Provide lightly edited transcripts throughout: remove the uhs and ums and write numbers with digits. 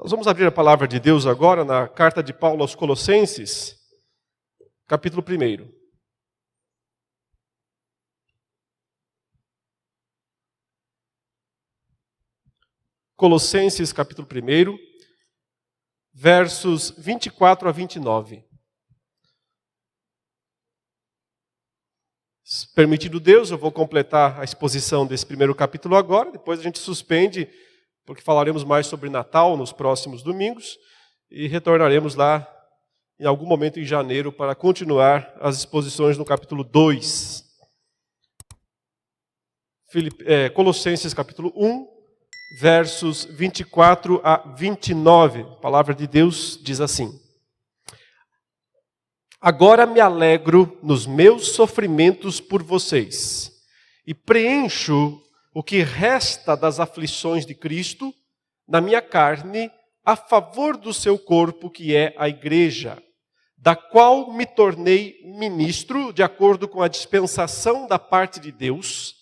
Nós vamos abrir a palavra de Deus agora na carta de Paulo aos Colossenses, capítulo 1. Colossenses, capítulo 1, versos 24 a 29. Permitido Deus, eu vou completar a exposição desse primeiro capítulo agora, depois a gente suspende, porque falaremos mais sobre Natal nos próximos domingos, e retornaremos lá em algum momento em janeiro para continuar as exposições no capítulo 2. Colossenses capítulo 1, versos 24 a 29. A palavra de Deus diz assim: Agora me alegro nos meus sofrimentos por vocês, e preencho o que resta das aflições de Cristo na minha carne, a favor do seu corpo, que é a igreja, da qual me tornei ministro, de acordo com a dispensação da parte de Deus,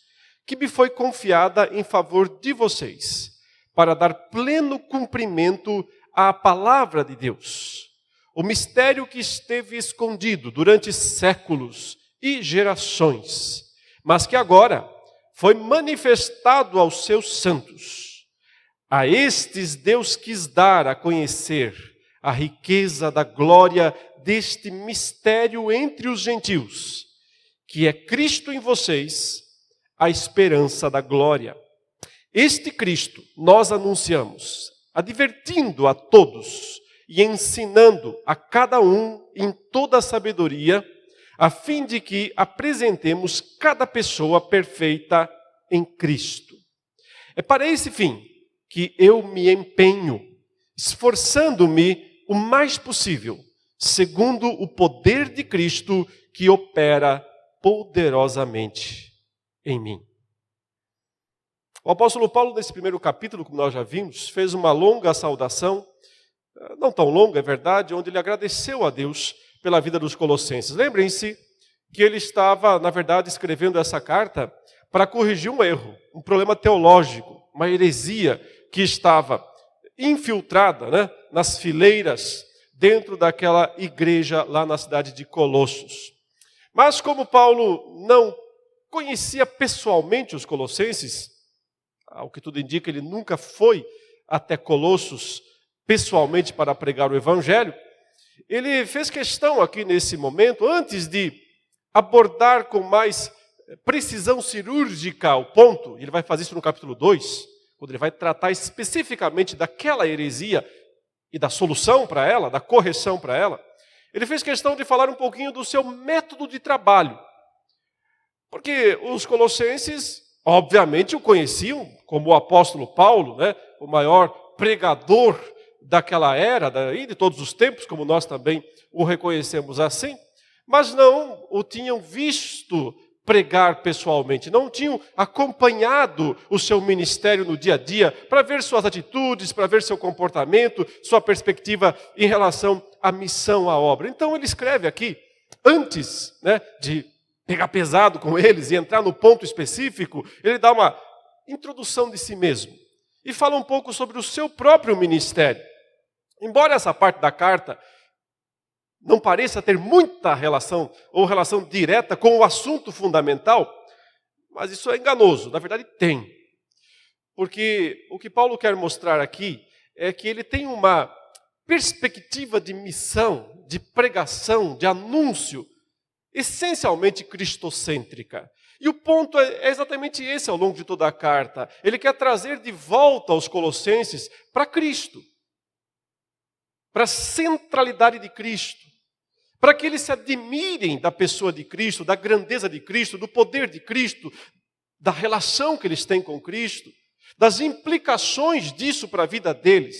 que me foi confiada em favor de vocês, para dar pleno cumprimento à palavra de Deus, o mistério que esteve escondido durante séculos e gerações, mas que agora foi manifestado aos seus santos. A estes Deus quis dar a conhecer a riqueza da glória deste mistério entre os gentios, que é Cristo em vocês, a esperança da glória. Este Cristo nós anunciamos, advertindo a todos e ensinando a cada um em toda a sabedoria, a fim de que apresentemos cada pessoa perfeita em Cristo. É para esse fim que eu me empenho, esforçando-me o mais possível, segundo o poder de Cristo que opera poderosamente em mim. O apóstolo Paulo, nesse primeiro capítulo, como nós já vimos, fez uma longa saudação, não tão longa, é verdade, onde ele agradeceu a Deus pela vida dos colossenses. Lembrem-se que ele estava, na verdade, escrevendo essa carta para corrigir um erro, um problema teológico, uma heresia que estava infiltrada, nas fileiras dentro daquela igreja lá na cidade de Colossos. Mas como Paulo não conhecia pessoalmente os colossenses, ao que tudo indica, ele nunca foi até Colossos pessoalmente para pregar o evangelho, ele fez questão aqui nesse momento, antes de abordar com mais precisão cirúrgica o ponto, ele vai fazer isso no capítulo 2, quando ele vai tratar especificamente daquela heresia e da solução para ela, da correção para ela, ele fez questão de falar um pouquinho do seu método de trabalho. Porque os colossenses, obviamente, o conheciam como o apóstolo Paulo, o maior pregador daquela era, e de todos os tempos, como nós também o reconhecemos assim, mas não o tinham visto pregar pessoalmente, não tinham acompanhado o seu ministério no dia a dia para ver suas atitudes, para ver seu comportamento, sua perspectiva em relação à missão, à obra. Então ele escreve aqui, antes de pegar pesado com eles e entrar no ponto específico, ele dá uma introdução de si mesmo e fala um pouco sobre o seu próprio ministério. Embora essa parte da carta não pareça ter muita relação, ou relação direta com o assunto fundamental, mas isso é enganoso, na verdade tem. Porque o que Paulo quer mostrar aqui é que ele tem uma perspectiva de missão, de pregação, de anúncio, essencialmente cristocêntrica. E o ponto é exatamente esse ao longo de toda a carta. Ele quer trazer de volta aos colossenses para Cristo, para a centralidade de Cristo, para que eles se admirem da pessoa de Cristo, da grandeza de Cristo, do poder de Cristo, da relação que eles têm com Cristo, das implicações disso para a vida deles.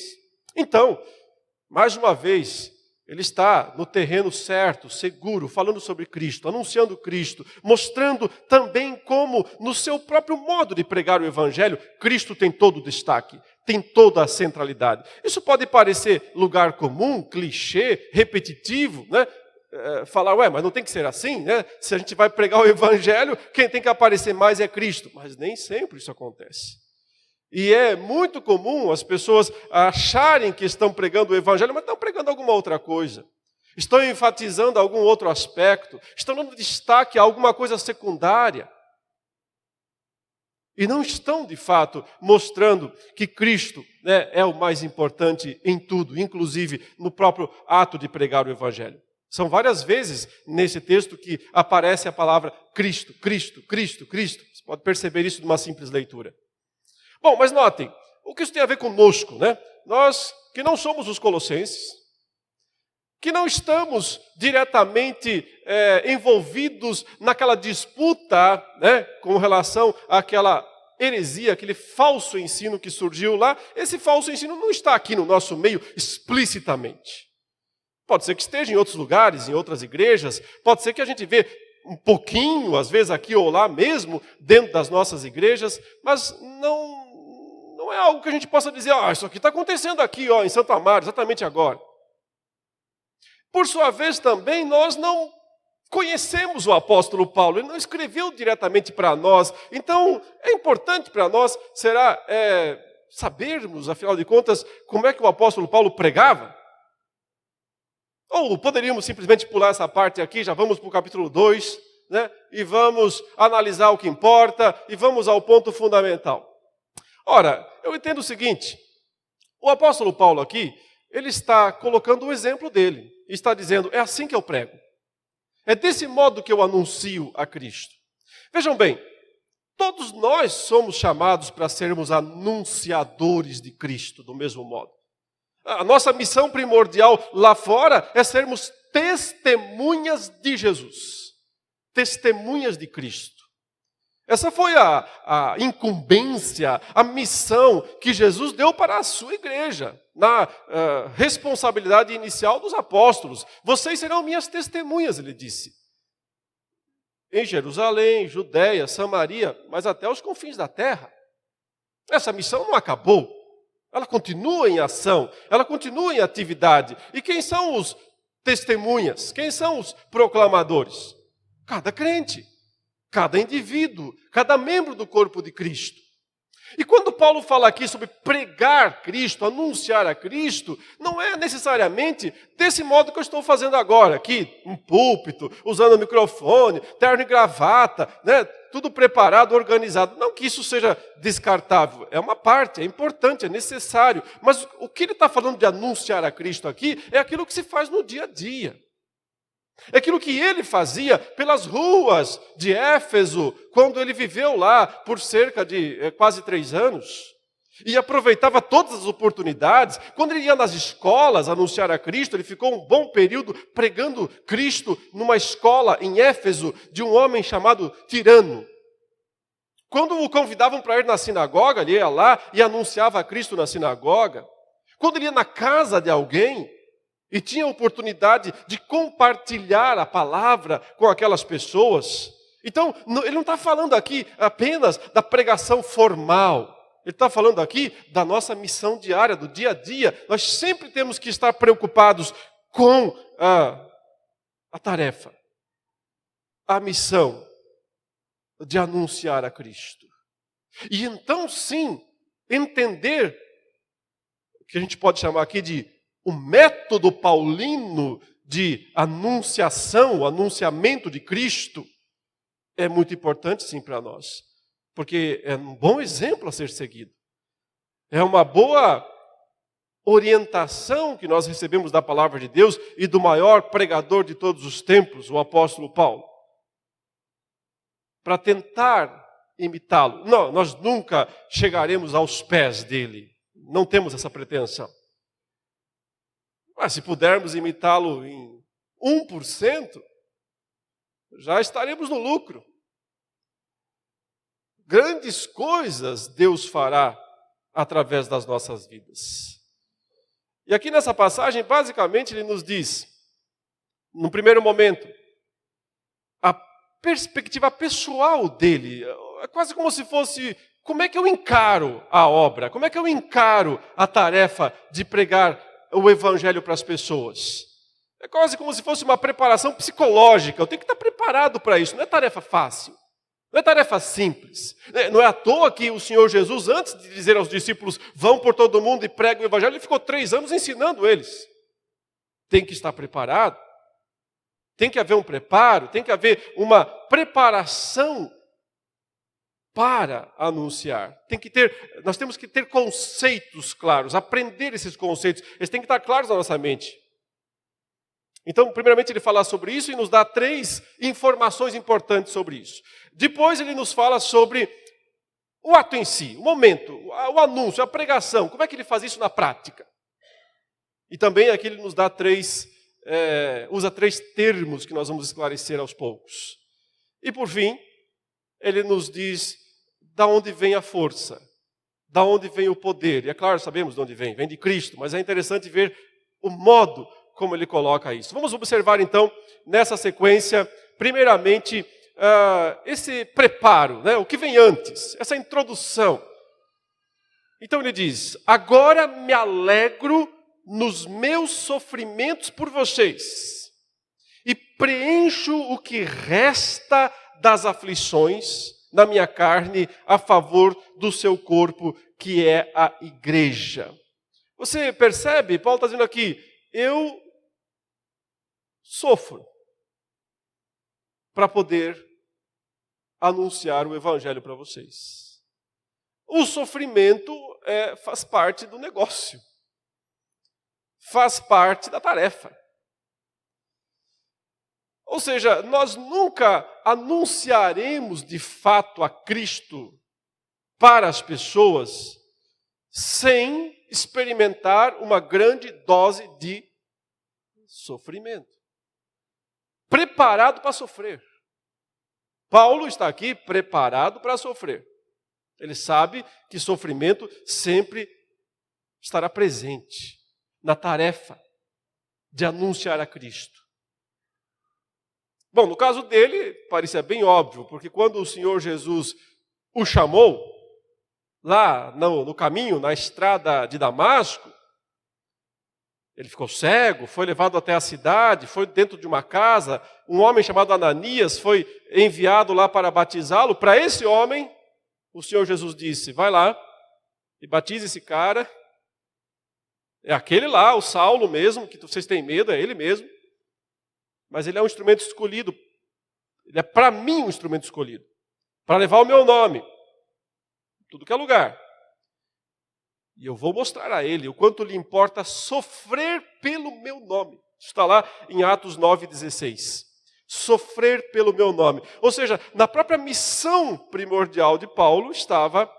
Então, mais uma vez, ele está no terreno certo, seguro, falando sobre Cristo, anunciando Cristo, mostrando também como, no seu próprio modo de pregar o Evangelho, Cristo tem todo o destaque, tem toda a centralidade. Isso pode parecer lugar comum, clichê, repetitivo, falar, mas não tem que ser assim, Se a gente vai pregar o Evangelho, quem tem que aparecer mais é Cristo. Mas nem sempre isso acontece. E é muito comum as pessoas acharem que estão pregando o evangelho, mas estão pregando alguma outra coisa. Estão enfatizando algum outro aspecto, estão dando destaque a alguma coisa secundária. E não estão, de fato, mostrando que Cristo, né, é o mais importante em tudo, inclusive no próprio ato de pregar o evangelho. São várias vezes nesse texto que aparece a palavra Cristo, Cristo, Cristo, Cristo. Você pode perceber isso numa simples leitura. Bom, mas notem, o que isso tem a ver conosco, né? Nós que não somos os colossenses, que não estamos diretamente envolvidos naquela disputa, né, com relação àquela heresia, aquele falso ensino que surgiu lá. Esse falso ensino não está aqui no nosso meio explicitamente. Pode ser que esteja em outros lugares, em outras igrejas, pode ser que a gente vê um pouquinho, às vezes aqui ou lá mesmo, dentro das nossas igrejas, mas não é algo que a gente possa dizer, isso aqui está acontecendo aqui, em Santo Amaro, exatamente agora. Por sua vez também, nós não conhecemos o apóstolo Paulo, ele não escreveu diretamente para nós, então é importante para nós, sabermos, afinal de contas, como é que o apóstolo Paulo pregava? Ou poderíamos simplesmente pular essa parte aqui, já vamos para o capítulo 2, né? E vamos analisar o que importa, e vamos ao ponto fundamental. Ora, eu entendo o seguinte, o apóstolo Paulo aqui, ele está colocando o exemplo dele, e está dizendo, é assim que eu prego. É desse modo que eu anuncio a Cristo. Vejam bem, todos nós somos chamados para sermos anunciadores de Cristo, do mesmo modo. A nossa missão primordial lá fora é sermos testemunhas de Jesus. Testemunhas de Cristo. Essa foi a incumbência, a missão que Jesus deu para a sua igreja, na responsabilidade inicial dos apóstolos. Vocês serão minhas testemunhas, ele disse. Em Jerusalém, Judéia, Samaria, mas até os confins da terra. Essa missão não acabou. Ela continua em ação, ela continua em atividade. E quem são os testemunhas? Quem são os proclamadores? Cada crente, cada indivíduo, cada membro do corpo de Cristo. E quando Paulo fala aqui sobre pregar Cristo, anunciar a Cristo, não é necessariamente desse modo que eu estou fazendo agora, aqui, um púlpito, usando o microfone, terno e gravata, né? Tudo preparado, organizado. Não que isso seja descartável, é uma parte, é importante, é necessário. Mas o que ele está falando de anunciar a Cristo aqui é aquilo que se faz no dia a dia. É aquilo que ele fazia pelas ruas de Éfeso, quando ele viveu lá por cerca de quase 3 anos. E aproveitava todas as oportunidades. Quando ele ia nas escolas anunciar a Cristo, ele ficou um bom período pregando Cristo numa escola em Éfeso, de um homem chamado Tirano. Quando o convidavam para ir na sinagoga, ele ia lá e anunciava a Cristo na sinagoga. Quando ele ia na casa de alguém, e tinha a oportunidade de compartilhar a palavra com aquelas pessoas. Então, ele não está falando aqui apenas da pregação formal. Ele está falando aqui da nossa missão diária, do dia a dia. Nós sempre temos que estar preocupados com a tarefa, a missão de anunciar a Cristo. E então, sim, entender o que a gente pode chamar aqui de o método paulino de anunciação, o anunciamento de Cristo, é muito importante sim para nós. Porque é um bom exemplo a ser seguido. É uma boa orientação que nós recebemos da palavra de Deus e do maior pregador de todos os tempos, o apóstolo Paulo. Para tentar imitá-lo. Não, nós nunca chegaremos aos pés dele. Não temos essa pretensão. Mas se pudermos imitá-lo em 1%, já estaremos no lucro. Grandes coisas Deus fará através das nossas vidas. E aqui nessa passagem, basicamente, ele nos diz, no primeiro momento, a perspectiva pessoal dele. É quase como se fosse, como é que eu encaro a obra? Como é que eu encaro a tarefa de pregar o evangelho para as pessoas? É quase como se fosse uma preparação psicológica. Eu tenho que estar preparado para isso. Não é tarefa fácil. Não é tarefa simples. Não é à toa que o Senhor Jesus, antes de dizer aos discípulos, vão por todo mundo e pregam o Evangelho, ele ficou 3 anos ensinando eles. Tem que estar preparado. Tem que haver um preparo, tem que haver uma preparação para anunciar. Nós temos que ter conceitos claros, aprender esses conceitos. Eles têm que estar claros na nossa mente. Então, primeiramente, ele fala sobre isso e nos dá 3 informações importantes sobre isso. Depois, ele nos fala sobre o ato em si, o momento, o anúncio, a pregação. Como é que ele faz isso na prática? E também aqui ele nos dá usa 3 termos que nós vamos esclarecer aos poucos. E, por fim, ele nos diz da onde vem a força, da onde vem o poder. E é claro, sabemos de onde vem de Cristo, mas é interessante ver o modo como ele coloca isso. Vamos observar então, nessa sequência, primeiramente, esse preparo, né? O que vem antes, essa introdução. Então ele diz, agora me alegro nos meus sofrimentos por vocês, e preencho o que resta das aflições na minha carne a favor do seu corpo, que é a igreja. Você percebe? Paulo está dizendo aqui, eu sofro para poder anunciar o Evangelho para vocês. O sofrimento faz parte do negócio. Faz parte da tarefa. Ou seja, nós nunca anunciaremos de fato a Cristo para as pessoas sem experimentar uma grande dose de sofrimento. Preparado para sofrer. Paulo está aqui preparado para sofrer. Ele sabe que sofrimento sempre estará presente na tarefa de anunciar a Cristo. Bom, no caso dele, parecia bem óbvio, porque quando o Senhor Jesus o chamou, lá no caminho, na estrada de Damasco, ele ficou cego, foi levado até a cidade, foi dentro de uma casa, um homem chamado Ananias foi enviado lá para batizá-lo. Para esse homem, o Senhor Jesus disse, vai lá e batize esse cara. É aquele lá, o Saulo mesmo, que vocês têm medo, é ele mesmo. Mas ele é um instrumento escolhido. Ele é para mim um instrumento escolhido. Para levar o meu nome. Tudo que é lugar. E eu vou mostrar a ele o quanto lhe importa sofrer pelo meu nome. Isso está lá em Atos 9,16. Sofrer pelo meu nome. Ou seja, na própria missão primordial de Paulo estava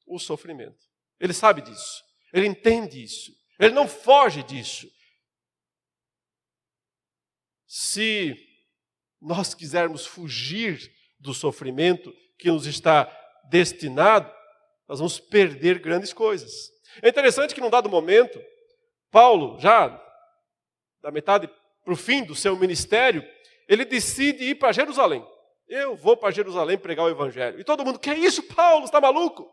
o sofrimento. Ele sabe disso. Ele entende isso. Ele não foge disso. Se nós quisermos fugir do sofrimento que nos está destinado, nós vamos perder grandes coisas. É interessante que num dado momento, Paulo, já da metade para o fim do seu ministério, ele decide ir para Jerusalém. Eu vou para Jerusalém pregar o Evangelho. E todo mundo, que é isso, Paulo? Você está maluco?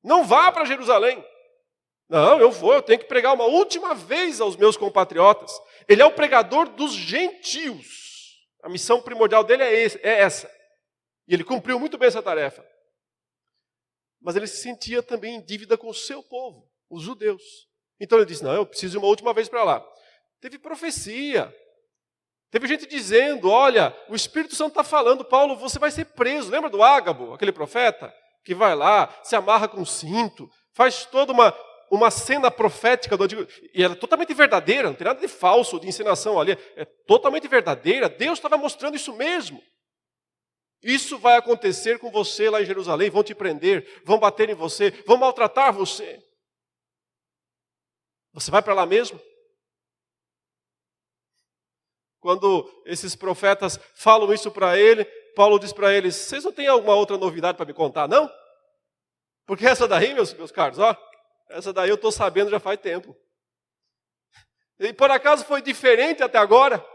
Não vá para Jerusalém. Não, eu tenho que pregar uma última vez aos meus compatriotas. Ele é o pregador dos gentios. A missão primordial dele é essa. E ele cumpriu muito bem essa tarefa. Mas ele se sentia também em dívida com o seu povo, os judeus. Então ele disse, não, eu preciso ir uma última vez para lá. Teve profecia. Teve gente dizendo, olha, o Espírito Santo está falando, Paulo, você vai ser preso. Lembra do Ágabo, aquele profeta? Que vai lá, se amarra com um cinto, faz toda uma cena profética do Antigo. E ela é totalmente verdadeira, não tem nada de falso, de encenação ali. É totalmente verdadeira. Deus estava mostrando isso mesmo. Isso vai acontecer com você lá em Jerusalém. Vão te prender, vão bater em você, vão maltratar você. Você vai para lá mesmo? Quando esses profetas falam isso para ele, Paulo diz para eles, vocês não têm alguma outra novidade para me contar, não? Porque essa daí, meus caros, essa daí eu estou sabendo já faz tempo. E por acaso foi diferente até agora?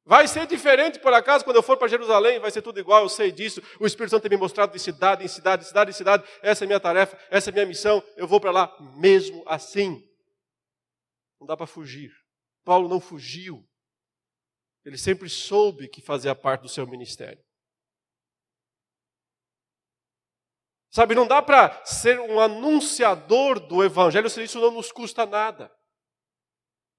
Vai ser diferente por acaso quando eu for para Jerusalém? Vai ser tudo igual, eu sei disso. O Espírito Santo tem me mostrado de cidade em cidade, de cidade em cidade. Essa é a minha tarefa, essa é a minha missão. Eu vou para lá mesmo assim. Não dá para fugir. Paulo não fugiu. Ele sempre soube que fazia parte do seu ministério. Sabe, não dá para ser um anunciador do Evangelho se isso não nos custa nada.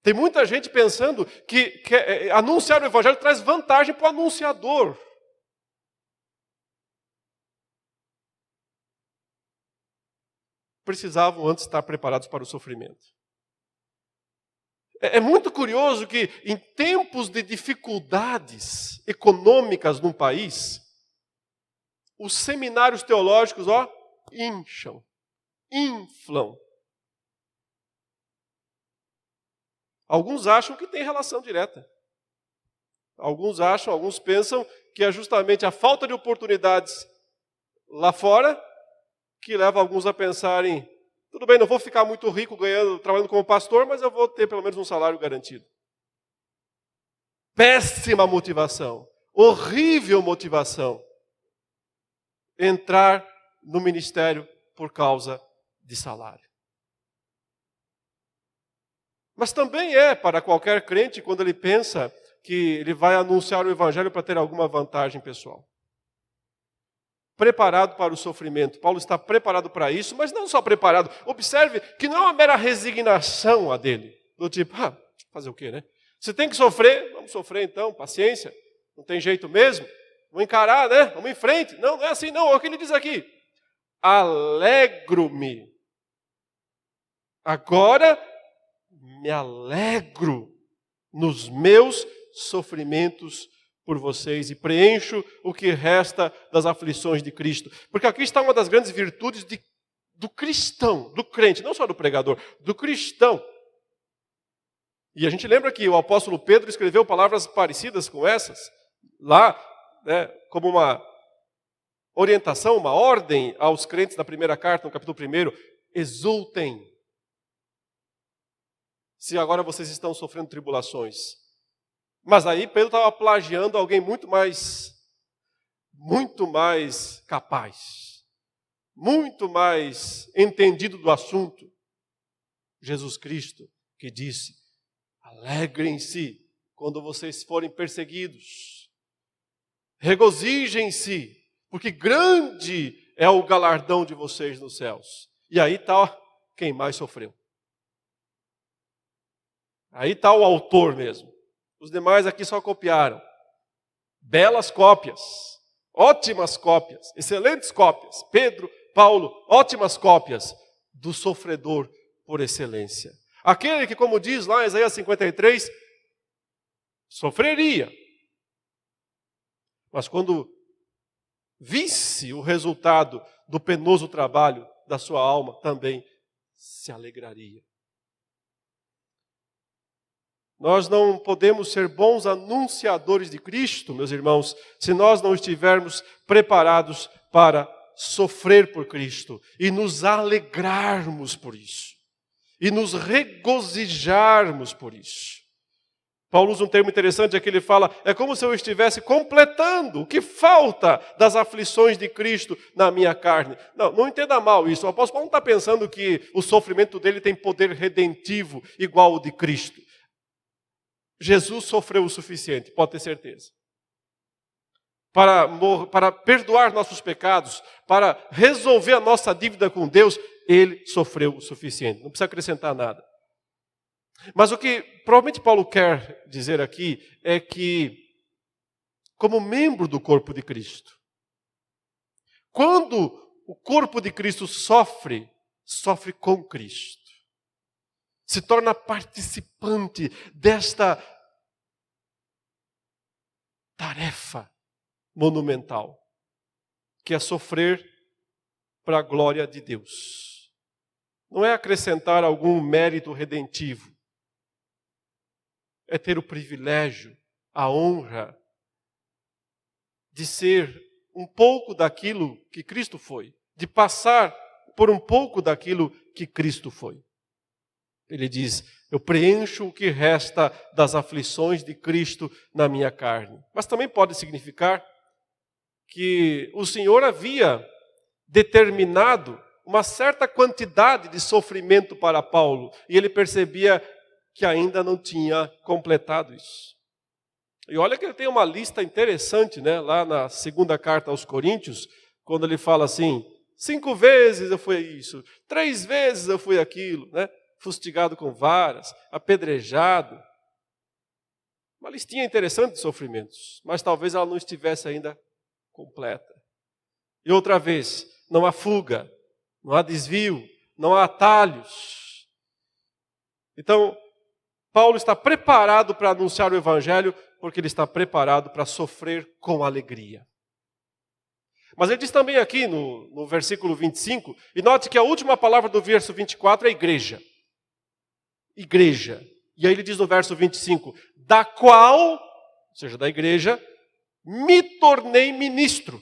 Tem muita gente pensando que anunciar o Evangelho traz vantagem para o anunciador. Precisavam antes estar preparados para o sofrimento. É muito curioso que em tempos de dificuldades econômicas num país, os seminários teológicos, inflam. Alguns acham que tem relação direta. Alguns pensam que é justamente a falta de oportunidades lá fora que leva alguns a pensarem, tudo bem, não vou ficar muito rico trabalhando como pastor, mas eu vou ter pelo menos um salário garantido. Péssima motivação, horrível motivação. Entrar no ministério por causa de salário. Mas também é para qualquer crente quando ele pensa que ele vai anunciar o Evangelho para ter alguma vantagem pessoal. Preparado para o sofrimento. Paulo está preparado para isso, mas não só preparado. Observe que não é uma mera resignação a dele. Do tipo, fazer o quê, né? Se tem que sofrer, vamos sofrer então, paciência. Não tem jeito mesmo. Vamos encarar, né? Vamos em frente. Não, não é assim não. É o que ele diz aqui. Alegro-me. Agora me alegro nos meus sofrimentos por vocês e preencho o que resta das aflições de Cristo. Porque aqui está uma das grandes virtudes do cristão, do crente, não só do pregador, do cristão. E a gente lembra que o apóstolo Pedro escreveu palavras parecidas com essas, lá, né, como uma orientação, uma ordem aos crentes na primeira carta, no capítulo 1, exultem. Se agora vocês estão sofrendo tribulações. Mas aí Pedro estava plagiando alguém muito mais capaz, muito mais entendido do assunto. Jesus Cristo, que disse, alegrem-se quando vocês forem perseguidos. Regozijem-se, porque grande é o galardão de vocês nos céus. E aí está quem mais sofreu. Aí está o autor mesmo. Os demais aqui só copiaram. Belas cópias, ótimas cópias, excelentes cópias. Pedro, Paulo, ótimas cópias do sofredor por excelência. Aquele que, como diz lá em Isaías 53, sofreria. Mas quando visse o resultado do penoso trabalho da sua alma, também se alegraria. Nós não podemos ser bons anunciadores de Cristo, meus irmãos, se nós não estivermos preparados para sofrer por Cristo e nos alegrarmos por isso, e nos regozijarmos por isso. Paulo usa um termo interessante, é que ele fala, é como se eu estivesse completando o que falta das aflições de Cristo na minha carne. Não entenda mal isso, o apóstolo Paulo não está pensando que o sofrimento dele tem poder redentivo igual ao de Cristo. Jesus sofreu o suficiente, pode ter certeza. Para perdoar nossos pecados, para resolver a nossa dívida com Deus, Ele sofreu o suficiente. Não precisa acrescentar nada. Mas o que provavelmente Paulo quer dizer aqui é que, como membro do corpo de Cristo, quando o corpo de Cristo sofre com Cristo. Se torna participante desta tarefa monumental, que é sofrer para a glória de Deus. Não é acrescentar algum mérito redentivo. É ter o privilégio, a honra de ser um pouco daquilo que Cristo foi, de passar por um pouco daquilo que Cristo foi. Ele diz, eu preencho o que resta das aflições de Cristo na minha carne. Mas também pode significar que o Senhor havia determinado uma certa quantidade de sofrimento para Paulo, e ele percebia que ainda não tinha completado isso. E olha que ele tem uma lista interessante, né? Lá na segunda carta aos Coríntios, quando ele fala assim, 5 vezes eu fui isso, 3 vezes eu fui aquilo, né? Fustigado com varas, apedrejado. Uma listinha interessante de sofrimentos, mas talvez ela não estivesse ainda completa. E outra vez, não há fuga, não há desvio, não há atalhos. Então, Paulo está preparado para anunciar o Evangelho, porque ele está preparado para sofrer com alegria. Mas ele diz também aqui no versículo 25, e note que a última palavra do verso 24 é igreja. Igreja. E aí ele diz no verso 25, da qual, ou seja, da igreja, me tornei ministro,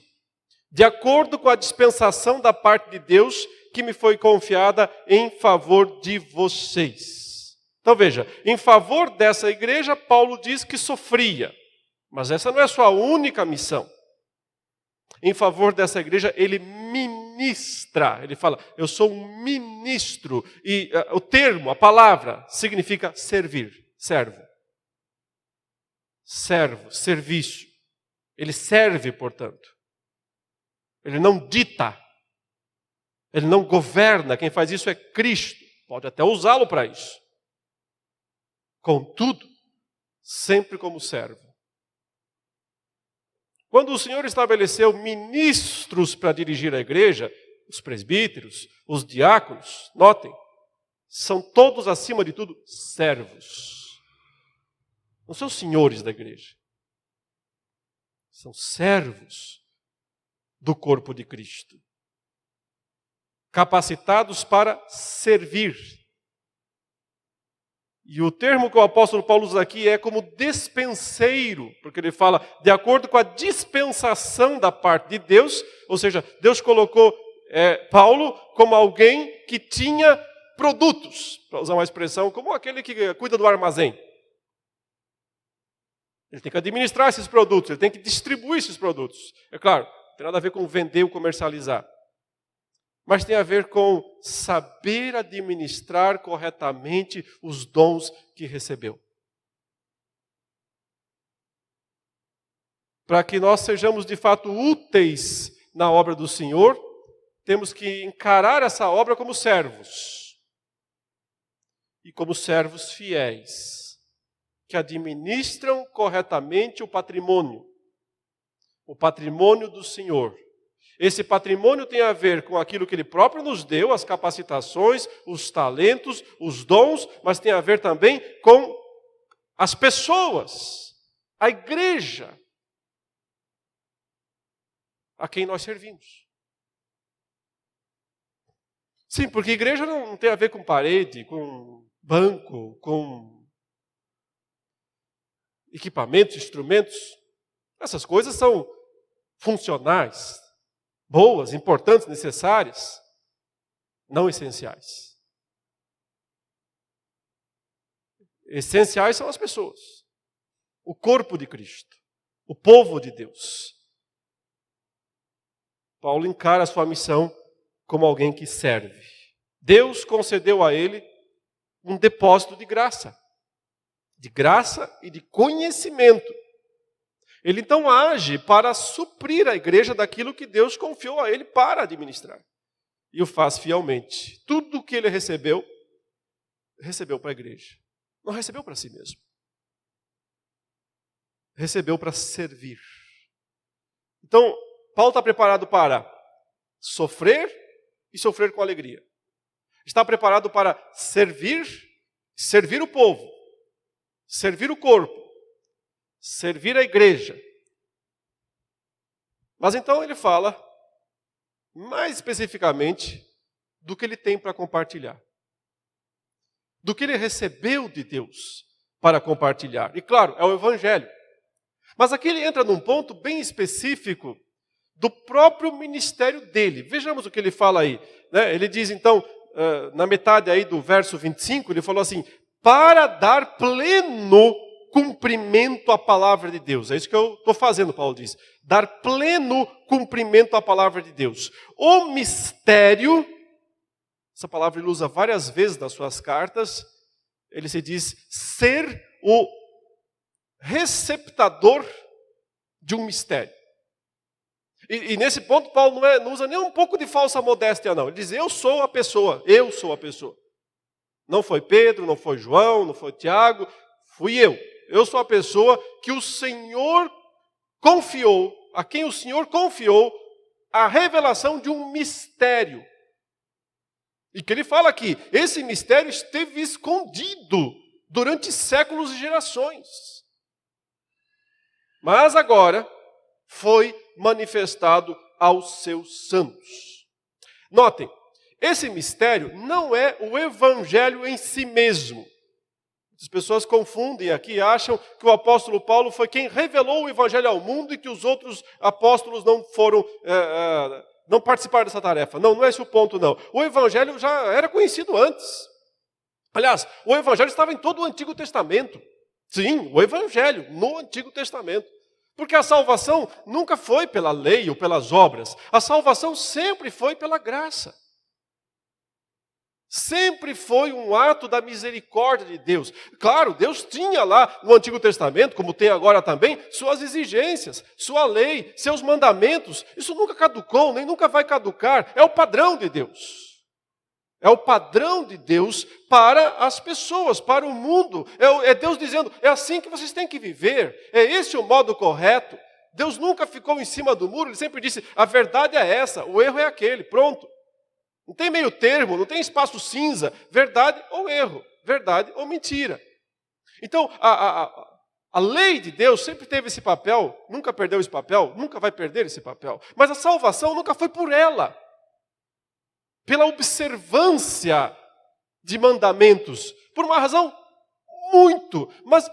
de acordo com a dispensação da parte de Deus que me foi confiada em favor de vocês. Então veja, em favor dessa igreja, Paulo diz que sofria, mas essa não é a sua única missão. Em favor dessa igreja, ele ministra. Ele fala, eu sou um ministro. E o termo, a palavra, significa servir, servo. Servo, serviço. Ele serve, portanto. Ele não dita. Ele não governa. Quem faz isso é Cristo. Pode até usá-lo para isso. Contudo, sempre como servo. Quando o Senhor estabeleceu ministros para dirigir a igreja, os presbíteros, os diáconos, notem, são todos, acima de tudo, servos. Não são senhores da igreja. São servos do corpo de Cristo. Capacitados para servir. E o termo que o apóstolo Paulo usa aqui é como despenseiro, porque ele fala de acordo com a dispensação da parte de Deus, ou seja, Deus colocou Paulo como alguém que tinha produtos, para usar uma expressão, como aquele que cuida do armazém. Ele tem que administrar esses produtos, ele tem que distribuir esses produtos. É claro, não tem nada a ver com vender ou comercializar. Mas tem a ver com saber administrar corretamente os dons que recebeu. Para que nós sejamos de fato úteis na obra do Senhor, temos que encarar essa obra como servos. E como servos fiéis, que administram corretamente o patrimônio do Senhor. Esse patrimônio tem a ver com aquilo que Ele próprio nos deu, as capacitações, os talentos, os dons, mas tem a ver também com as pessoas, a igreja, a quem nós servimos. Sim, porque igreja não tem a ver com parede, com banco, com equipamentos, instrumentos. Essas coisas são funcionais, boas, importantes, necessárias, não essenciais. Essenciais são as pessoas, o corpo de Cristo, o povo de Deus. Paulo encara a sua missão como alguém que serve. Deus concedeu a ele um depósito de graça e de conhecimento. Ele então age para suprir a igreja daquilo que Deus confiou a ele para administrar. E o faz fielmente. Tudo o que ele recebeu para a igreja. Não recebeu para si mesmo. Recebeu para servir. Então, Paulo está preparado para sofrer e sofrer com alegria. Está preparado para servir o povo, servir o corpo, servir a igreja. Mas então ele fala, mais especificamente, do que ele tem para compartilhar. Do que ele recebeu de Deus para compartilhar. E claro, é o Evangelho. Mas aqui ele entra num ponto bem específico do próprio ministério dele. Vejamos o que ele fala aí. Né? Ele diz então, na metade aí do verso 25, ele falou assim, para dar pleno cumprimento à palavra de Deus. É isso que eu estou fazendo, Paulo diz. Dar pleno cumprimento à palavra de Deus. O mistério, essa palavra ele usa várias vezes nas suas cartas, ele se diz ser o receptador de um mistério. E nesse ponto, Paulo não usa nem um pouco de falsa modéstia, não. Ele diz, eu sou a pessoa. Não foi Pedro, não foi João, não foi Tiago, fui eu. Eu sou a pessoa que o Senhor confiou, a quem o Senhor confiou a revelação de um mistério. E que ele fala aqui, esse mistério esteve escondido durante séculos e gerações. Mas agora foi manifestado aos seus santos. Notem, esse mistério não é o evangelho em si mesmo. As pessoas confundem aqui e acham que o apóstolo Paulo foi quem revelou o evangelho ao mundo e que os outros apóstolos não participaram dessa tarefa. Não é esse o ponto, não. O evangelho já era conhecido antes. Aliás, o evangelho estava em todo o Antigo Testamento. Sim, o evangelho no Antigo Testamento. Porque a salvação nunca foi pela lei ou pelas obras. A salvação sempre foi pela graça. Sempre foi um ato da misericórdia de Deus. Claro, Deus tinha lá no Antigo Testamento, como tem agora também, suas exigências, sua lei, seus mandamentos. Isso nunca caducou, nem nunca vai caducar. É o padrão de Deus. É o padrão de Deus para as pessoas, para o mundo. É Deus dizendo, é assim que vocês têm que viver. É esse o modo correto. Deus nunca ficou em cima do muro, ele sempre disse, a verdade é essa, o erro é aquele, pronto. Não tem meio termo, não tem espaço cinza, verdade ou erro, verdade ou mentira. Então, a lei de Deus sempre teve esse papel, nunca perdeu esse papel, nunca vai perder esse papel. Mas a salvação nunca foi por ela. Pela observância de mandamentos, por uma razão muito, mas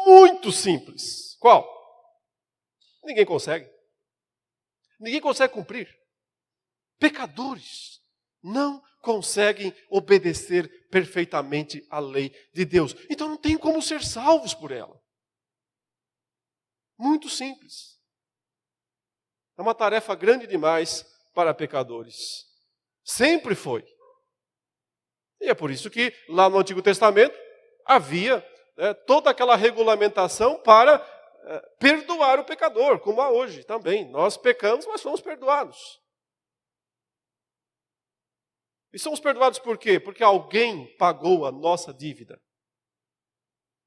muito simples. Qual? Ninguém consegue. Ninguém consegue cumprir. Pecadores não conseguem obedecer perfeitamente à lei de Deus. Então não tem como ser salvos por ela. Muito simples. É uma tarefa grande demais para pecadores. Sempre foi. E é por isso que lá no Antigo Testamento havia toda aquela regulamentação para perdoar o pecador, como há hoje também. Nós pecamos, mas somos perdoados. E somos perdoados por quê? Porque alguém pagou a nossa dívida.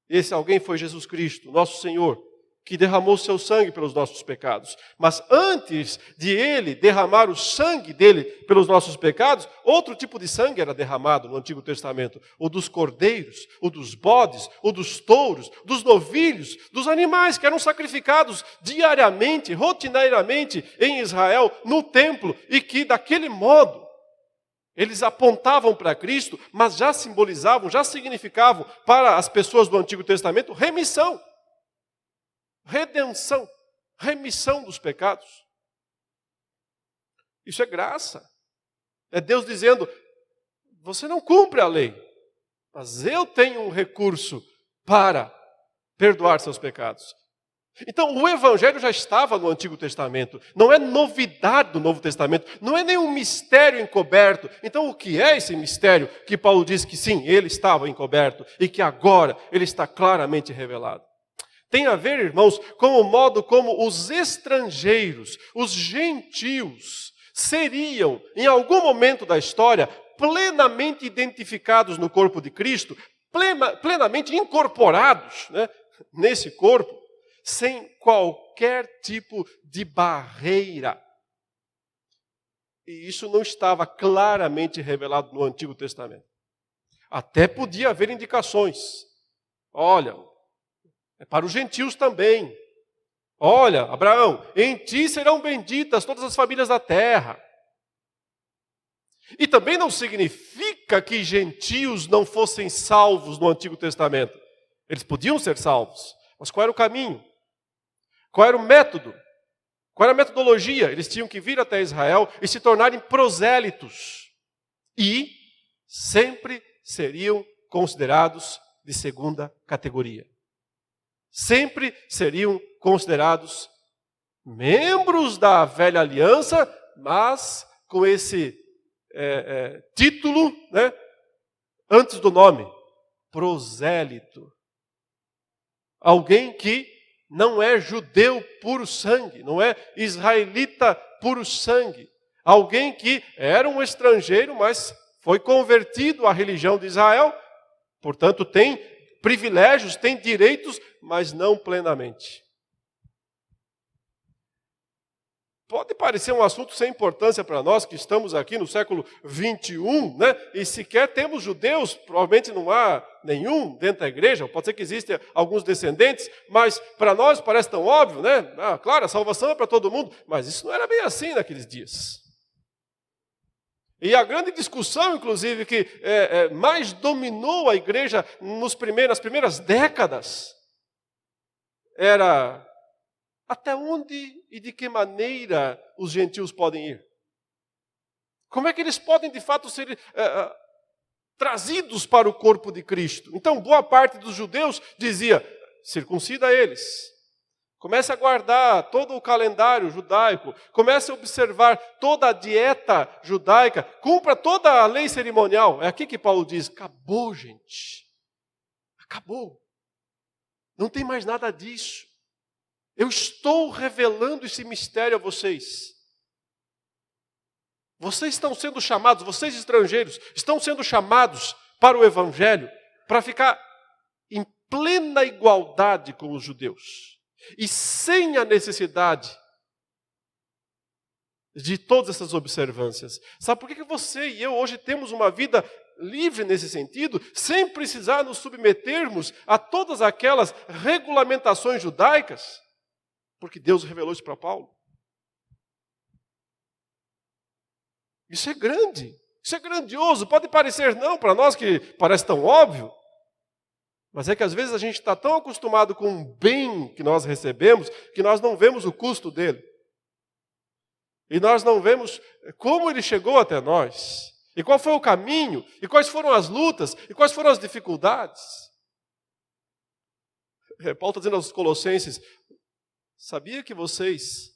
Esse alguém foi Jesus Cristo, nosso Senhor, que derramou seu sangue pelos nossos pecados. Mas antes de ele derramar o sangue dele pelos nossos pecados, outro tipo de sangue era derramado no Antigo Testamento. O dos cordeiros, o dos bodes, o dos touros, dos novilhos, dos animais que eram sacrificados diariamente, rotineiramente em Israel, no templo, e que daquele modo eles apontavam para Cristo, mas já simbolizavam, já significavam para as pessoas do Antigo Testamento remissão. Redenção, remissão dos pecados. Isso é graça. É Deus dizendo, você não cumpre a lei, mas eu tenho um recurso para perdoar seus pecados. Então, o Evangelho já estava no Antigo Testamento. Não é novidade do Novo Testamento. Não é nenhum mistério encoberto. Então, o que é esse mistério que Paulo diz que sim, ele estava encoberto e que agora ele está claramente revelado? Tem a ver, irmãos, com o modo como os estrangeiros, os gentios, seriam, em algum momento da história, plenamente identificados no corpo de Cristo, plenamente incorporados, nesse corpo, sem qualquer tipo de barreira. E isso não estava claramente revelado no Antigo Testamento. Até podia haver indicações. Olha, é para os gentios também. Olha, Abraão, em ti serão benditas todas as famílias da terra. E também não significa que gentios não fossem salvos no Antigo Testamento. Eles podiam ser salvos. Mas qual era o caminho? Qual era o método? Qual era a metodologia? Eles tinham que vir até Israel e se tornarem prosélitos. E sempre seriam considerados de segunda categoria. Sempre seriam considerados membros da velha aliança, mas com esse título, antes do nome, prosélito. Alguém que não é judeu puro sangue, não é israelita puro sangue. Alguém que era um estrangeiro, mas foi convertido à religião de Israel, portanto tem privilégios, tem direitos, mas não plenamente. Pode parecer um assunto sem importância para nós, que estamos aqui no século 21, né? E sequer temos judeus, provavelmente não há nenhum dentro da igreja, pode ser que existam alguns descendentes, mas para nós parece tão óbvio, né? Claro, a salvação é para todo mundo, mas isso não era bem assim naqueles dias. E a grande discussão, inclusive, que mais dominou a igreja nas primeiras décadas, era até onde e de que maneira os gentios podem ir? Como é que eles podem, de fato, ser trazidos para o corpo de Cristo? Então, boa parte dos judeus dizia, circuncida eles. Comece a guardar todo o calendário judaico. Comece a observar toda a dieta judaica. Cumpra toda a lei cerimonial. É aqui que Paulo diz, acabou, gente. Acabou. Não tem mais nada disso. Eu estou revelando esse mistério a vocês. Vocês estão sendo chamados, vocês estrangeiros, estão sendo chamados para o Evangelho, para ficar em plena igualdade com os judeus. E sem a necessidade de todas essas observâncias. Sabe por que você e eu hoje temos uma vida livre nesse sentido, sem precisar nos submetermos a todas aquelas regulamentações judaicas? Porque Deus revelou isso para Paulo. Isso é grande, isso é grandioso. Pode parecer não para nós que parece tão óbvio, mas é que às vezes a gente está tão acostumado com o bem que nós recebemos que nós não vemos o custo dele. E nós não vemos como ele chegou até nós. E qual foi o caminho, e quais foram as lutas, e quais foram as dificuldades. Paulo está dizendo aos Colossenses, sabia que vocês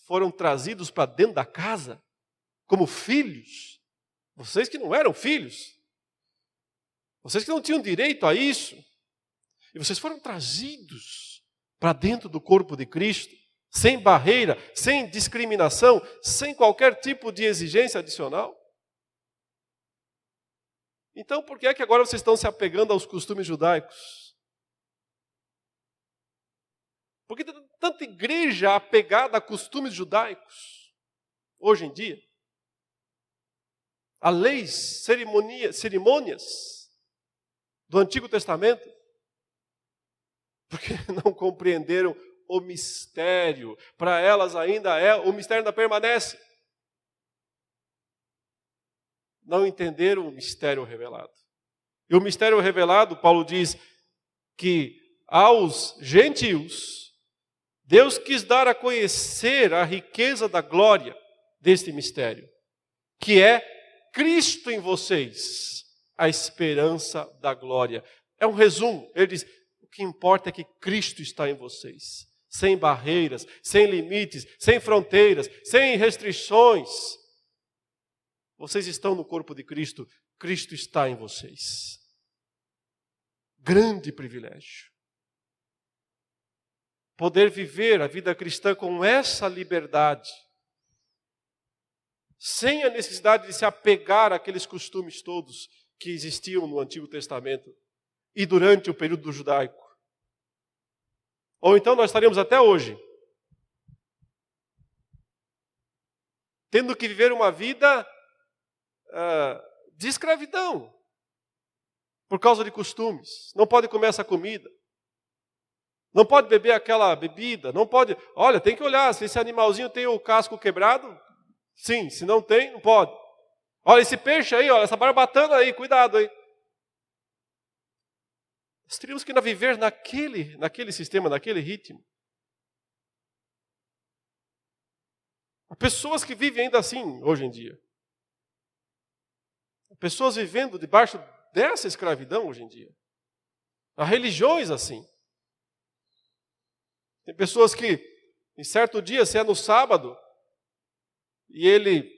foram trazidos para dentro da casa como filhos? Vocês que não eram filhos. Vocês que não tinham direito a isso. E vocês foram trazidos para dentro do corpo de Cristo, sem barreira, sem discriminação, sem qualquer tipo de exigência adicional. Então, por que é que agora vocês estão se apegando aos costumes judaicos? Por que tem tanta igreja apegada a costumes judaicos hoje em dia? A leis, cerimônias do Antigo Testamento? Porque não compreenderam o mistério. Para elas o mistério ainda permanece. Não entenderam o mistério revelado. E o mistério revelado, Paulo diz que aos gentios, Deus quis dar a conhecer a riqueza da glória deste mistério, que é Cristo em vocês, a esperança da glória. É um resumo. Ele diz, o que importa é que Cristo está em vocês, sem barreiras, sem limites, sem fronteiras, sem restrições. Vocês estão no corpo de Cristo, Cristo está em vocês. Grande privilégio. Poder viver a vida cristã com essa liberdade, sem a necessidade de se apegar àqueles costumes todos que existiam no Antigo Testamento e durante o período judaico. Ou então nós estaríamos até hoje tendo que viver uma vida de escravidão por causa de costumes. Não pode comer essa comida. Não pode beber aquela bebida, não pode... Olha, tem que olhar, se esse animalzinho tem o casco quebrado, sim, se não tem, não pode. Olha, esse peixe aí, olha, essa barbatana aí, cuidado aí. Nós teríamos que viver naquele sistema, naquele ritmo. Há pessoas que vivem ainda assim, hoje em dia. Há pessoas vivendo debaixo dessa escravidão, hoje em dia. Há religiões assim. Tem pessoas que, em certo dia, se é no sábado, e ele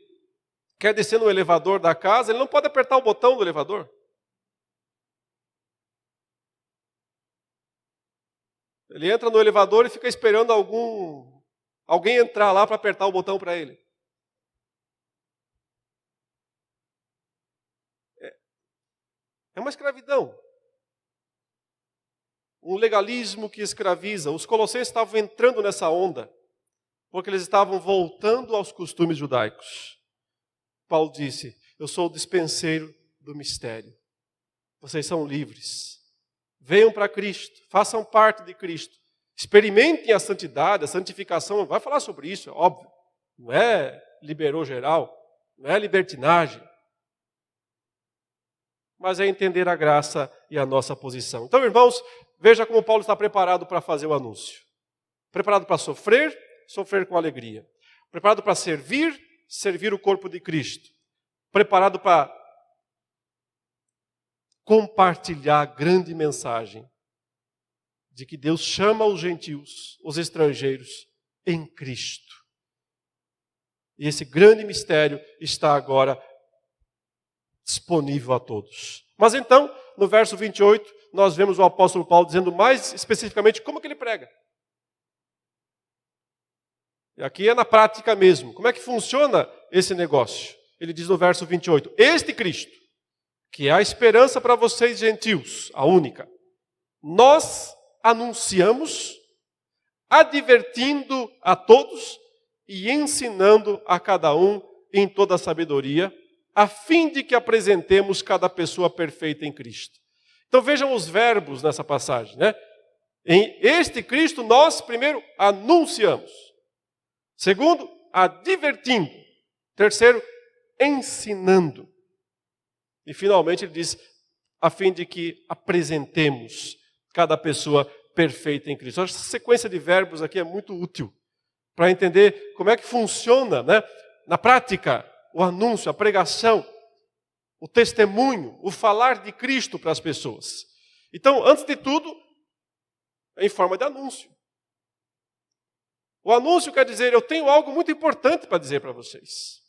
quer descer no elevador da casa, ele não pode apertar o botão do elevador. Ele entra no elevador e fica esperando alguém entrar lá para apertar o botão para ele. É uma escravidão. Um legalismo que escraviza. Os colossenses estavam entrando nessa onda, porque eles estavam voltando aos costumes judaicos. Paulo disse, eu sou o dispenseiro do mistério. Vocês são livres. Venham para Cristo, façam parte de Cristo. Experimentem a santidade, a santificação. Vai falar sobre isso, é óbvio. Não é liberou geral, não é libertinagem. Mas é entender a graça e a nossa posição. Então, irmãos, veja como Paulo está preparado para fazer o anúncio. Preparado para sofrer, sofrer com alegria. Preparado para servir, servir o corpo de Cristo. Preparado para compartilhar a grande mensagem de que Deus chama os gentios, os estrangeiros, em Cristo. E esse grande mistério está agora disponível a todos. Mas então, no verso 28, nós vemos o apóstolo Paulo dizendo mais especificamente como que ele prega. E aqui é na prática mesmo. Como é que funciona esse negócio? Ele diz no verso 28, este Cristo, que é a esperança para vocês gentios, a única, nós anunciamos, advertindo a todos e ensinando a cada um em toda a sabedoria, a fim de que apresentemos cada pessoa perfeita em Cristo. Então vejam os verbos nessa passagem, né? Em este Cristo nós primeiro anunciamos. Segundo, advertindo. Terceiro, ensinando. E finalmente ele diz, a fim de que apresentemos cada pessoa perfeita em Cristo. Essa sequência de verbos aqui é muito útil para entender como é que funciona, né? Na prática, o anúncio, a pregação, o testemunho, o falar de Cristo para as pessoas. Então, antes de tudo, é em forma de anúncio. O anúncio quer dizer, eu tenho algo muito importante para dizer para vocês.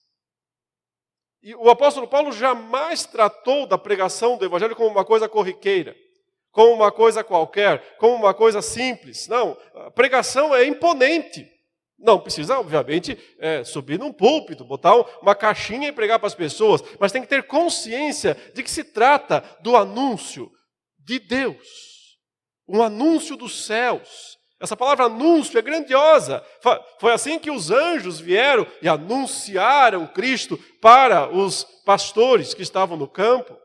E o apóstolo Paulo jamais tratou da pregação do evangelho como uma coisa corriqueira, como uma coisa qualquer, como uma coisa simples. Não, a pregação é imponente. Não precisa, obviamente, subir num púlpito, botar uma caixinha e pregar para as pessoas, mas tem que ter consciência de que se trata do anúncio de Deus, um anúncio dos céus. Essa palavra anúncio é grandiosa. Foi assim que os anjos vieram e anunciaram Cristo para os pastores que estavam no campo.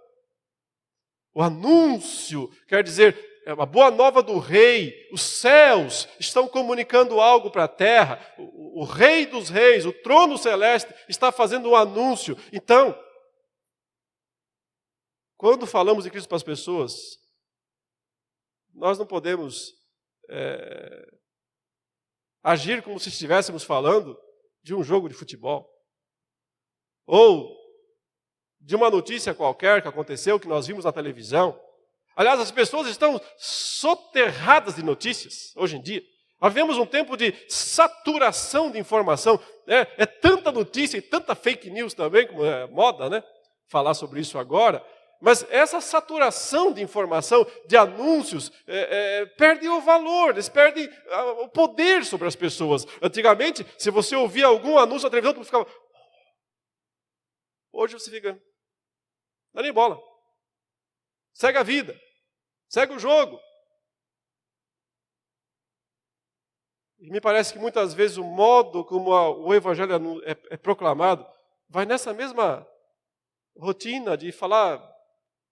O anúncio quer dizer, é uma boa nova do rei. Os céus estão comunicando algo para a terra. O rei dos reis, o trono celeste, está fazendo um anúncio. Então, quando falamos de Cristo para as pessoas, nós não podemos agir como se estivéssemos falando de um jogo de futebol. Ou de uma notícia qualquer que aconteceu, que nós vimos na televisão. Aliás, as pessoas estão soterradas de notícias hoje em dia. Nós vivemos um tempo de saturação de informação. É tanta notícia e tanta fake news também, como é moda, né? Falar sobre isso agora. Mas essa saturação de informação, de anúncios, perde o valor, eles perdem o poder sobre as pessoas. Antigamente, se você ouvia algum anúncio na televisão, tu ficava... Hoje você fica... Não dá nem bola. Segue a vida. Segue o jogo. E me parece que muitas vezes o modo como o evangelho é proclamado vai nessa mesma rotina de falar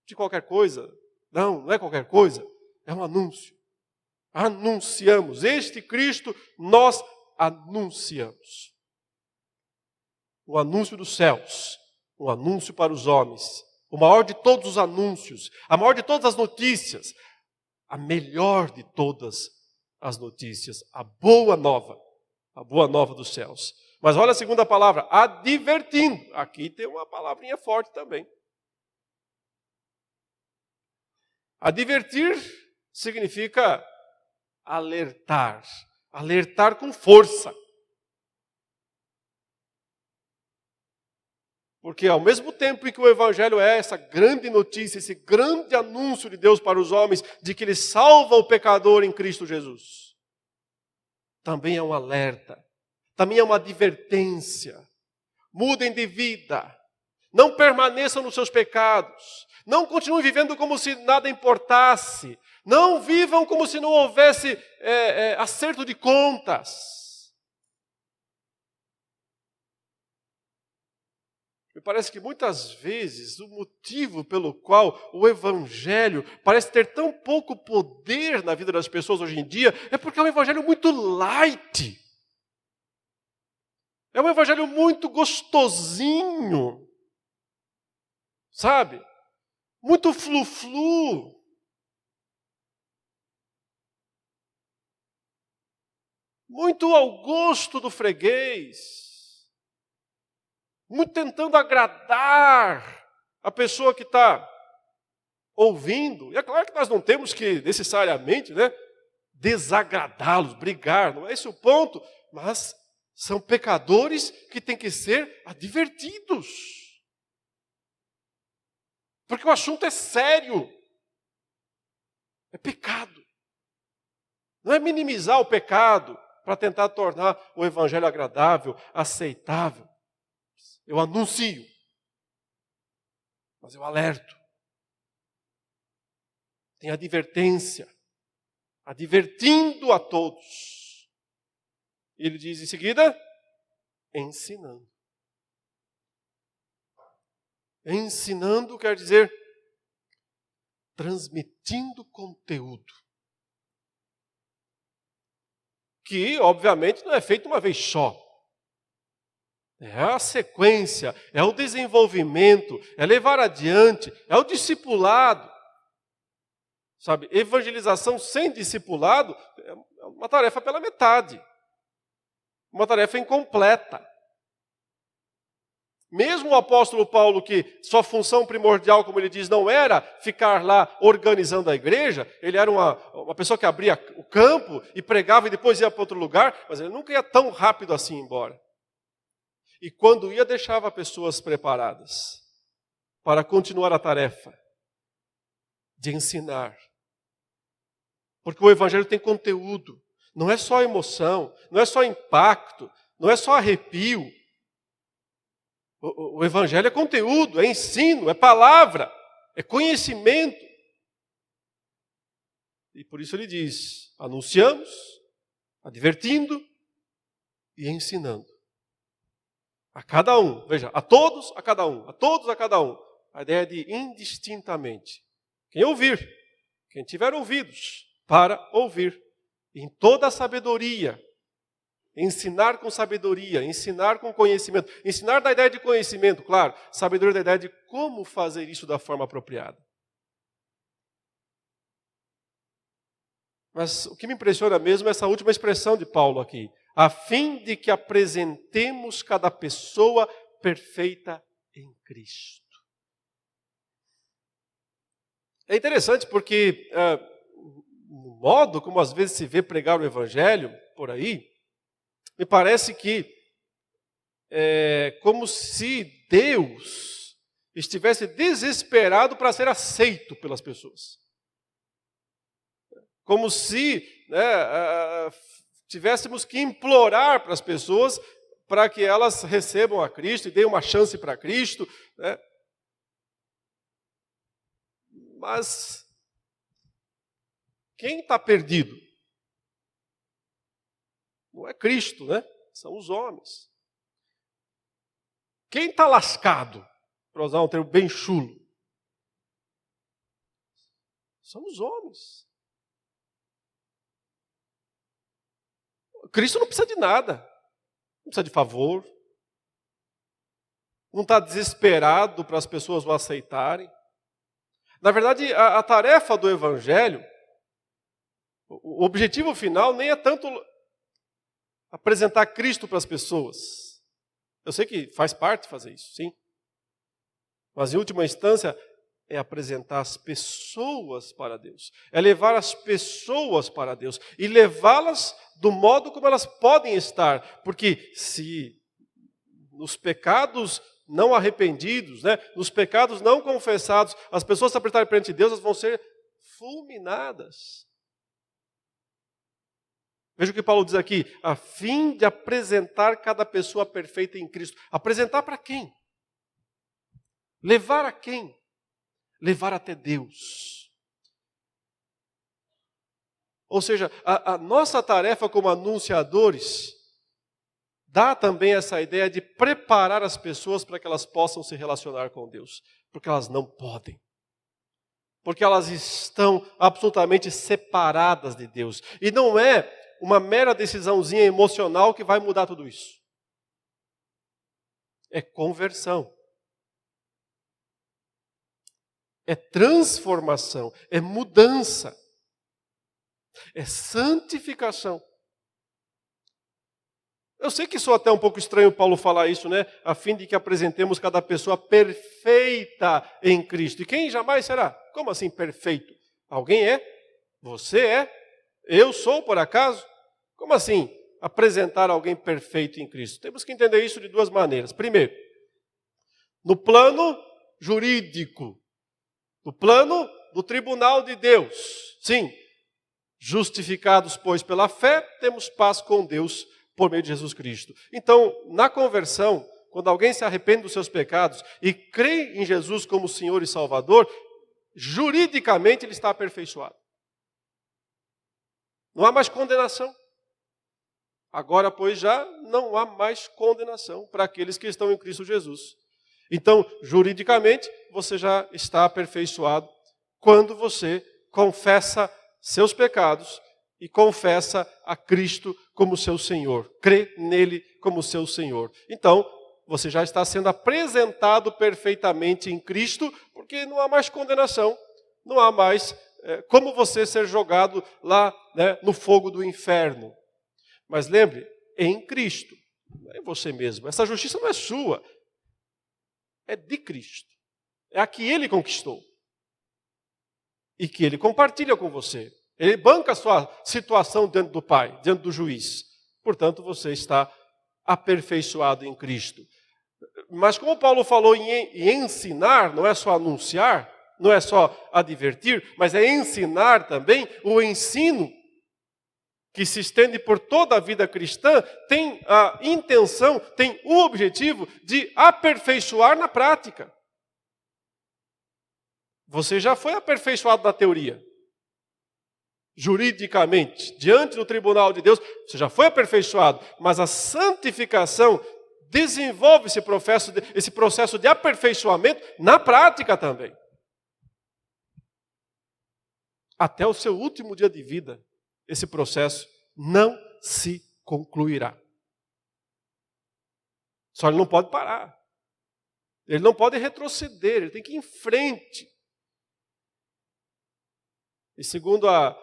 de qualquer coisa. Não é qualquer coisa. É um anúncio. Anunciamos. Este Cristo nós anunciamos. O anúncio dos céus. Um anúncio para os homens. O maior de todos os anúncios, a maior de todas as notícias, a melhor de todas as notícias, a boa nova dos céus. Mas olha a segunda palavra, advertindo. Aqui tem uma palavrinha forte também. Advertir significa alertar, alertar com força. Porque ao mesmo tempo em que o Evangelho é essa grande notícia, esse grande anúncio de Deus para os homens, de que Ele salva o pecador em Cristo Jesus, também é um alerta, também é uma advertência. Mudem de vida, não permaneçam nos seus pecados, não continuem vivendo como se nada importasse, não vivam como se não houvesse acerto de contas. Me parece que muitas vezes o motivo pelo qual o Evangelho parece ter tão pouco poder na vida das pessoas hoje em dia é porque é um Evangelho muito light. É um Evangelho muito gostosinho. Sabe? Muito flu-flu. Muito ao gosto do freguês. Muito tentando agradar a pessoa que está ouvindo. E é claro que nós não temos que necessariamente desagradá-los, brigar, não é esse o ponto. Mas são pecadores que têm que ser advertidos. Porque o assunto é sério. É pecado. Não é minimizar o pecado para tentar tornar o Evangelho agradável, aceitável. Eu anuncio, mas eu alerto. Tem advertência, advertindo a todos. Ele diz em seguida, ensinando. Ensinando quer dizer transmitindo conteúdo. Que, obviamente, não é feito uma vez só. É a sequência, é o desenvolvimento, é levar adiante, é o discipulado. Sabe, evangelização sem discipulado é uma tarefa pela metade. Uma tarefa incompleta. Mesmo o apóstolo Paulo, que sua função primordial, como ele diz, não era ficar lá organizando a igreja, ele era uma pessoa que abria o campo e pregava e depois ia para outro lugar, mas ele nunca ia tão rápido assim embora. E quando ia, deixava pessoas preparadas para continuar a tarefa de ensinar. Porque o Evangelho tem conteúdo, não é só emoção, não é só impacto, não é só arrepio. O Evangelho é conteúdo, é ensino, é palavra, é conhecimento. E por isso ele diz, anunciamos, advertindo e ensinando. A cada um, veja, a todos, a cada um, a todos, a cada um. A ideia é de indistintamente. Quem ouvir, quem tiver ouvidos, para ouvir. Em toda a sabedoria. Ensinar com sabedoria, ensinar com conhecimento. Ensinar da ideia de conhecimento, claro. Sabedoria da ideia de como fazer isso da forma apropriada. Mas o que me impressiona mesmo é essa última expressão de Paulo aqui. A fim de que apresentemos cada pessoa perfeita em Cristo. É interessante porque o modo como às vezes se vê pregar o Evangelho por aí, me parece que é como se Deus estivesse desesperado para ser aceito pelas pessoas. Como se tivéssemos que implorar para as pessoas para que elas recebam a Cristo e deem uma chance para Cristo. Né? Mas quem está perdido? Não é Cristo, né? São os homens. Quem está lascado, para usar um termo bem chulo? São os homens. Cristo não precisa de nada, não precisa de favor, não está desesperado para as pessoas o aceitarem. Na verdade, a tarefa do Evangelho, o objetivo final nem é tanto apresentar Cristo para as pessoas. Eu sei que faz parte fazer isso, sim. Mas em última instância, é apresentar as pessoas para Deus. É levar as pessoas para Deus. E levá-las do modo como elas podem estar. Porque se nos pecados não arrependidos, né, nos pecados não confessados, as pessoas se apresentarem perante Deus, elas vão ser fulminadas. Veja o que Paulo diz aqui, a fim de apresentar cada pessoa perfeita em Cristo. Apresentar para quem? Levar a quem? Levar até Deus. Ou seja, a nossa tarefa como anunciadores dá também essa ideia de preparar as pessoas para que elas possam se relacionar com Deus. Porque elas não podem. Porque elas estão absolutamente separadas de Deus. E não é uma mera decisãozinha emocional que vai mudar tudo isso. É conversão. É transformação. É mudança. É santificação. Eu sei que soa até um pouco estranho Paulo falar isso, né? A fim de que apresentemos cada pessoa perfeita em Cristo. E quem jamais será? Como assim perfeito? Alguém é? Você é? Eu sou, por acaso? Como assim apresentar alguém perfeito em Cristo? Temos que entender isso de duas maneiras. Primeiro, no plano jurídico. No plano do tribunal de Deus. Sim, justificados, pois, pela fé, temos paz com Deus por meio de Jesus Cristo. Então, na conversão, quando alguém se arrepende dos seus pecados e crê em Jesus como Senhor e Salvador, juridicamente ele está aperfeiçoado. Não há mais condenação. Agora, pois, já não há mais condenação para aqueles que estão em Cristo Jesus. Então, juridicamente, você já está aperfeiçoado quando você confessa seus pecados e confessa a Cristo como seu Senhor. Crê nele como seu Senhor. Então, você já está sendo apresentado perfeitamente em Cristo, porque não há mais condenação, não há mais como você ser jogado lá, né, no fogo do inferno. Mas lembre, em Cristo, não é você mesmo. Essa justiça não é sua, é de Cristo. É a que Ele conquistou. E que Ele compartilha com você. Ele banca a sua situação diante do Pai, diante do juiz. Portanto, você está aperfeiçoado em Cristo. Mas como Paulo falou em ensinar, não é só anunciar, não é só advertir, mas é ensinar também. O ensino que se estende por toda a vida cristã tem a intenção, tem o objetivo de aperfeiçoar na prática. Você já foi aperfeiçoado na teoria. Juridicamente, diante do tribunal de Deus, você já foi aperfeiçoado, mas a santificação desenvolve esse processo de aperfeiçoamento na prática também. Até o seu último dia de vida, esse processo não se concluirá. Só ele não pode parar. Ele não pode retroceder, ele tem que ir em frente. E segundo a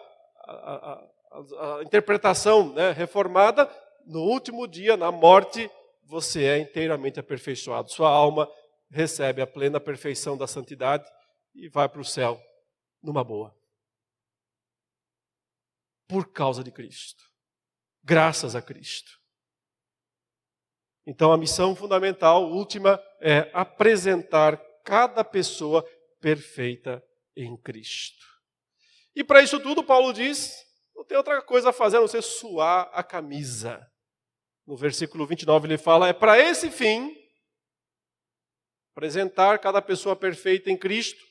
interpretação, né, reformada, no último dia, na morte, você é inteiramente aperfeiçoado. Sua alma recebe a plena perfeição da santidade e vai para o céu numa boa. Por causa de Cristo. Graças a Cristo. Então a missão fundamental, última, é apresentar cada pessoa perfeita em Cristo. E para isso tudo, Paulo diz, não tem outra coisa a fazer a não ser suar a camisa. No versículo 29 ele fala, é para esse fim, apresentar cada pessoa perfeita em Cristo,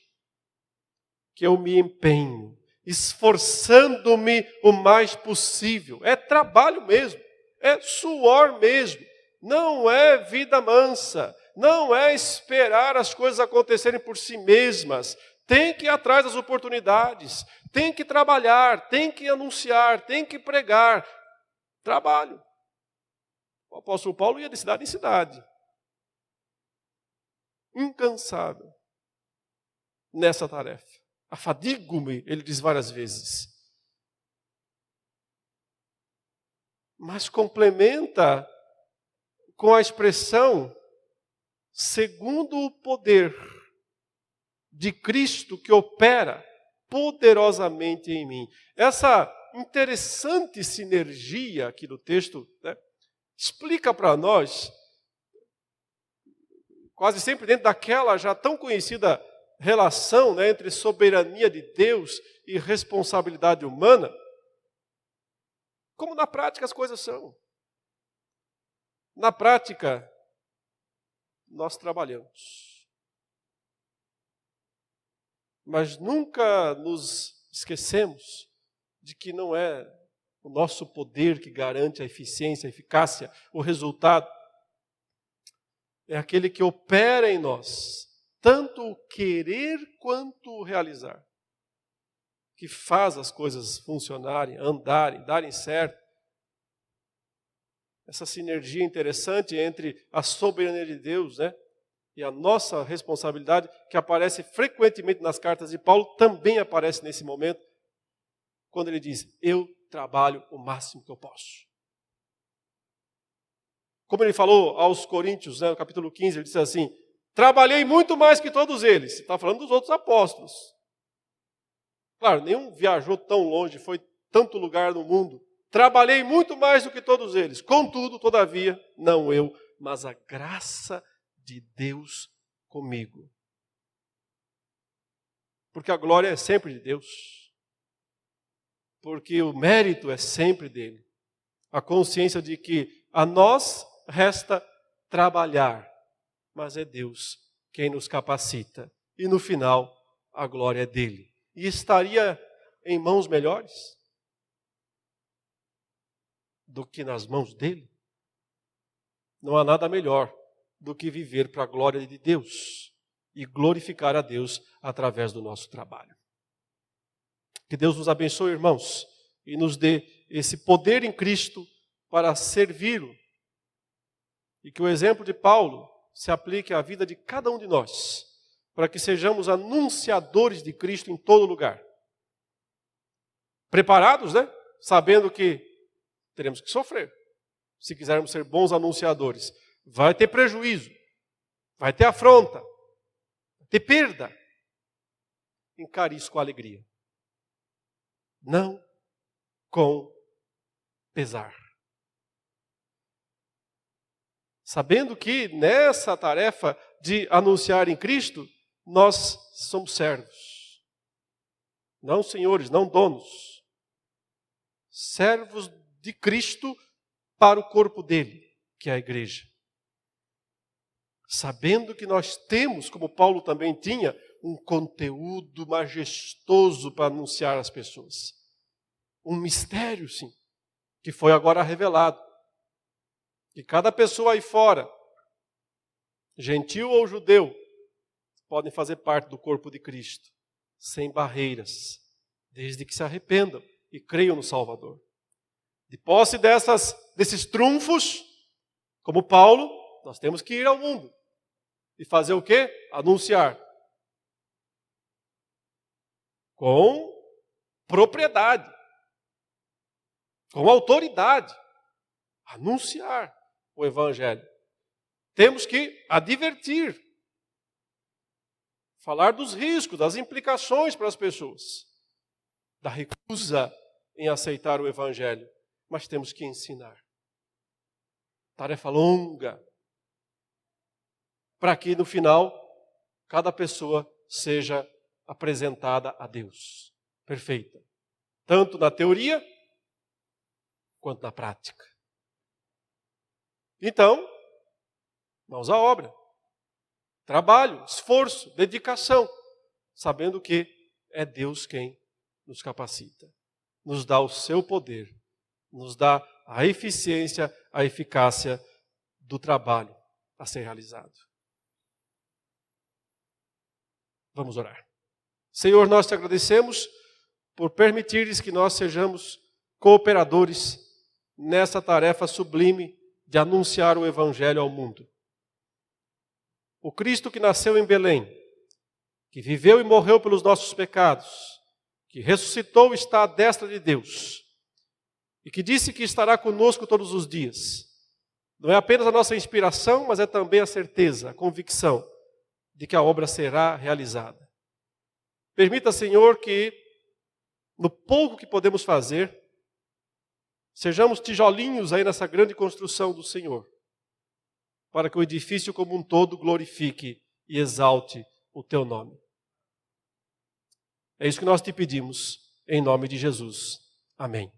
que eu me empenho, esforçando-me o mais possível. É trabalho mesmo, é suor mesmo, não é vida mansa, não é esperar as coisas acontecerem por si mesmas. Tem que ir atrás das oportunidades, tem que trabalhar, tem que anunciar, tem que pregar. Trabalho. O apóstolo Paulo ia de cidade em cidade. Incansável nessa tarefa. Afadigo-me, ele diz várias vezes. Mas complementa com a expressão segundo o poder de Cristo que opera poderosamente em mim. Essa interessante sinergia aqui do texto, né, explica para nós quase sempre dentro daquela já tão conhecida relação, né, entre soberania de Deus e responsabilidade humana, como na prática as coisas são. Na prática, nós trabalhamos. Mas nunca nos esquecemos de que não é o nosso poder que garante a eficiência, a eficácia, o resultado. É aquele que opera em nós, tanto o querer quanto o realizar, que faz as coisas funcionarem, andarem, darem certo. Essa sinergia interessante entre a soberania de Deus, né, e a nossa responsabilidade, que aparece frequentemente nas cartas de Paulo, também aparece nesse momento, quando ele diz, eu trabalho o máximo que eu posso. Como ele falou aos Coríntios, né, no capítulo 15, ele disse assim, trabalhei muito mais que todos eles. Está falando dos outros apóstolos. Claro, nenhum viajou tão longe, foi tanto lugar no mundo. Trabalhei muito mais do que todos eles. Contudo, todavia, não eu, mas a graça de Deus comigo. Porque a glória é sempre de Deus. Porque o mérito é sempre dele. A consciência de que a nós resta trabalhar, mas é Deus quem nos capacita. E no final, a glória é dele. E estaria em mãos melhores do que nas mãos dele? Não há nada melhor do que viver para a glória de Deus e glorificar a Deus através do nosso trabalho. Que Deus nos abençoe, irmãos, e nos dê esse poder em Cristo para servi-lo. E que o exemplo de Paulo se aplique à vida de cada um de nós, para que sejamos anunciadores de Cristo em todo lugar. Preparados, né? Sabendo que teremos que sofrer, se quisermos ser bons anunciadores. Vai ter prejuízo, vai ter afronta, vai ter perda. Encare isso com alegria. Não com pesar. Sabendo que nessa tarefa de anunciar em Cristo, nós somos servos. Não senhores, não donos. Servos de Cristo para o corpo dele, que é a igreja. Sabendo que nós temos, como Paulo também tinha, um conteúdo majestoso para anunciar às pessoas. Um mistério, sim, que foi agora revelado. Que cada pessoa aí fora, gentil ou judeu, podem fazer parte do corpo de Cristo, sem barreiras, desde que se arrependam e creiam no Salvador. De posse desses trunfos, como Paulo, nós temos que ir ao mundo. E fazer o quê? Anunciar. Com propriedade. Com autoridade. Anunciar o Evangelho. Temos que advertir. Falar dos riscos, das implicações para as pessoas. Da recusa em aceitar o Evangelho. Mas temos que ensinar. Tarefa longa. Para que no final, cada pessoa seja apresentada a Deus. Perfeita. Tanto na teoria, quanto na prática. Então, mãos à obra. Trabalho, esforço, dedicação. Sabendo que é Deus quem nos capacita. Nos dá o seu poder. Nos dá a eficiência, a eficácia do trabalho a ser realizado. Vamos orar. Senhor, nós te agradecemos por permitires que nós sejamos cooperadores nessa tarefa sublime de anunciar o Evangelho ao mundo. O Cristo que nasceu em Belém, que viveu e morreu pelos nossos pecados, que ressuscitou e está à destra de Deus, e que disse que estará conosco todos os dias. Não é apenas a nossa inspiração, mas é também a certeza, a convicção de que a obra será realizada. Permita, Senhor, que no pouco que podemos fazer, sejamos tijolinhos aí nessa grande construção do Senhor, para que o edifício como um todo glorifique e exalte o teu nome. É isso que nós te pedimos, em nome de Jesus. Amém.